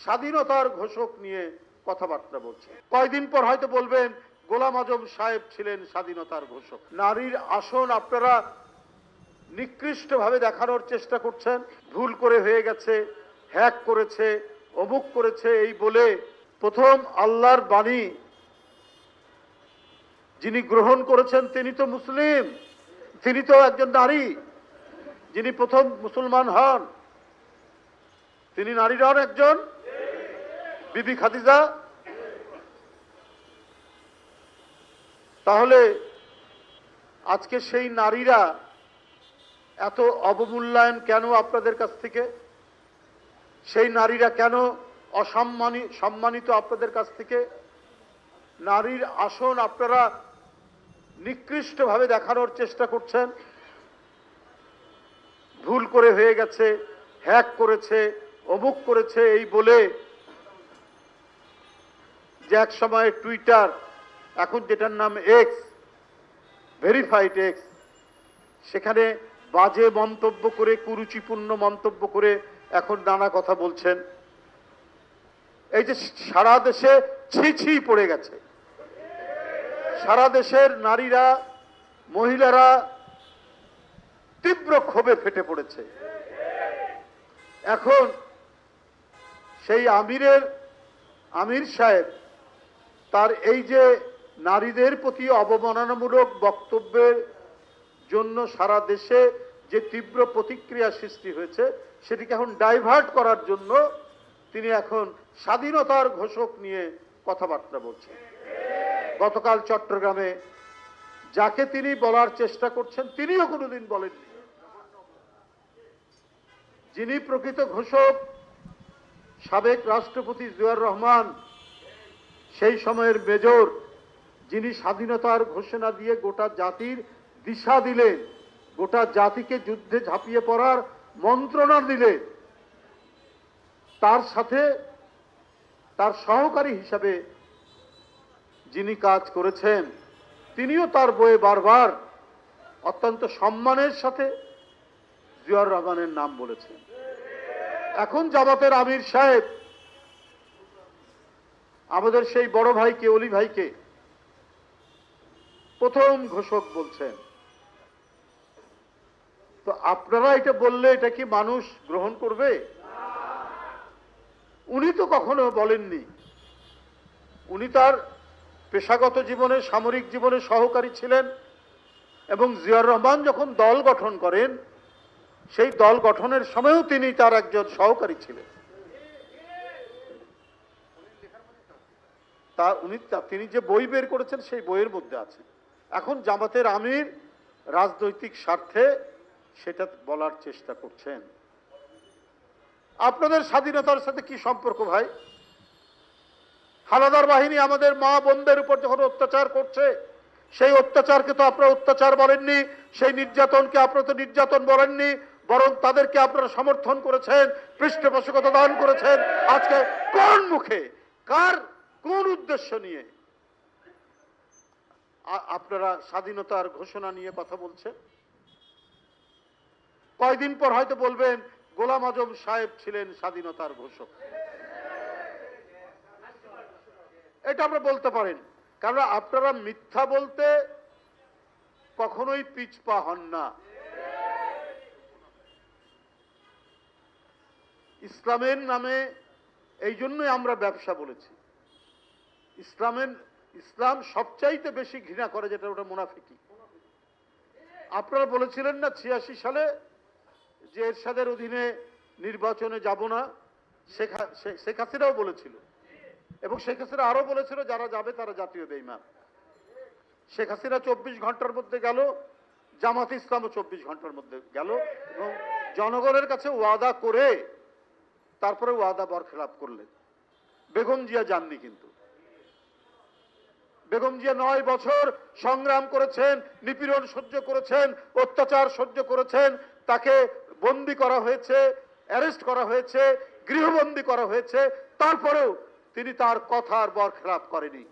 স্বাধীনতার ঘোষক নিয়ে কথাবার্তা বলছে। কয়দিন পর হয়তো বলবেন গোলাম আজম সাহেব ছিলেন স্বাধীনতার ঘোষক। নারীর আসন আপনারা নিকৃষ্টভাবে দেখানোর চেষ্টা করছেন। ভুল করে হয়ে গেছে, হ্যাক করেছে, অমুক করেছে এই বলে প্রথম আল্লাহর বাণী যিনি গ্রহণ করেছেন তিনি তো মুসলিম, তিনি তো একজন নারী। যিনি প্রথম মুসলমান হন তিনি নারীর হন একজন বিবি খাদিজা। তাহলে আজকে সেই নারীরা এত অবমূল্যায়ন কেন আপনাদের কাছ থেকে? সেই নারীরা কেন সম্মানিত আপনাদের কাছ থেকে? নারীর আসন আপনারা নিকৃষ্টভাবে দেখানোর চেষ্টা করছেন। ভুল করে হয়ে গেছে, হ্যাক করেছে, অমুক করেছে এই বলে যে এক সময় টুইটার, এখন যেটার নাম এক্স, ভেরিফাইড এক্স, সেখানে বাজে মন্তব্য করে, কুরুচিপূর্ণ মন্তব্য করে এখন নানা কথা বলছেন। এই যে সারা দেশে ছি পড়ে গেছে, সারা দেশের নারীরা, মহিলারা তীব্র ক্ষোভে ফেটে পড়েছে। এখন সেই আমির সাহেব তার এই যে নারীদের প্রতি অবমাননামূলক বক্তব্যের জন্য সারা দেশে যে তীব্র প্রতিক্রিয়া সৃষ্টি হয়েছে, সেটিকে এখন ডাইভার্ট করার জন্য তিনি এখন স্বাধীনতার ঘোষক নিয়ে কথাবার্তা বলছেন। গতকাল চট্টগ্রামে যাকে তিনি বলার চেষ্টা করছেন তিনিও কোনোদিন বলেননি। যিনি প্রকৃত ঘোষক সাবেক রাষ্ট্রপতি জিয়াউর রহমান, সেই সময়ের মেজর, যিনি স্বাধীনতার ঘোষণা দিয়ে গোটা জাতির দিশা দিলেন, গোটা জাতিকে যুদ্ধে ঝাঁপিয়ে পড়ার মন্ত্রণা দিলেন, তার সাথে তার সহকারী হিসাবে যিনি কাজ করেছেন তিনিও তার বইয়ে বারবার অত্যন্ত সম্মানের সাথে জিয়াউর রহমানের নাম বলেছেন। এখন জামাতের আমির সাহেব আমাদের সেই বড় ভাইকে, অলি ভাইকে প্রথম ঘোষক বলছেন। তো আপনারা এটা বললে এটা কি মানুষ গ্রহণ করবে? উনি তো কখনো বলেননি। উনি তার পেশাগত জীবনে, সামরিক জীবনে সহকারী ছিলেন এবং জিয়াউর রহমান যখন দল গঠন করেন সেই দল গঠনের সময়ও তিনি তার একজন সহকারী ছিলেন। তিনি যে বই বের করেছেন সেই বইয়ের মধ্যে আছে। এখন জামাতের আমির রাজনৈতিক স্বার্থে সেটা বলার চেষ্টা করছেন। আপনাদের স্বাধীনতার সাথে কি সম্পর্ক ভাই? হানাদার বাহিনী আমাদের মা বোনদের উপর যখন অত্যাচার করছে, সেই অত্যাচারকে তো আপনারা অত্যাচার বলেননি, সেই নির্যাতনকে আপনারা তো নির্যাতন বলেননি, বরং তাদেরকে আপনারা সমর্থন করেছেন, পৃষ্ঠপোষকতা দান করেছেন। আজকে কোন মুখে, কোন উদ্দেশ্য নিয়ে আপনারা স্বাধীনতার ঘোষণা নিয়ে কথা বলছেন? কয়দিন পর হয়তো বলবেন গোলাম আজম সাহেব ছিলেন স্বাধীনতার ঘোষক। এটা আপনারা বলতে পারেন, কারণ আপনারা মিথ্যা বলতে কখনোই পিছপা হন না। ইসলামের নামে এই জন্যই আমরা ব্যবসা বলেছি। ইসলাম সবচাইতে বেশি ঘৃণা করে যেটা, ওটা মুনাফিকি। আপনারা বলেছিলেন না 86 সালে যে এরশাদের অধীনে নির্বাচনে যাব না, শেখ হাসিনাও বলেছিল, এবং শেখ হাসিনা আরো বলেছিল যারা যাবে তারা জাতীয় বেঈমান। শেখ হাসিনা 24 ঘন্টার মধ্যে গেল, জামাত ইসলামও 24 ঘন্টার মধ্যে গেল, এবং জনগণের কাছে ওয়াদা করে তারপরে ওয়াদা বরখেলাপ করলেন। বেগম জিয়া যাননি, কিন্তু বেগম জিয়া 9 বছর সংগ্রাম করেছেন, নিপীড়ন সহ্য করেছেন, অত্যাচার সহ্য করেছেন, তাকে বন্দী করা হয়েছে, অ্যারেস্ট করা হয়েছে, গৃহবন্দী করা হয়েছে, তারপরেও তিনি তার কথার বরখেলাপ করেনি।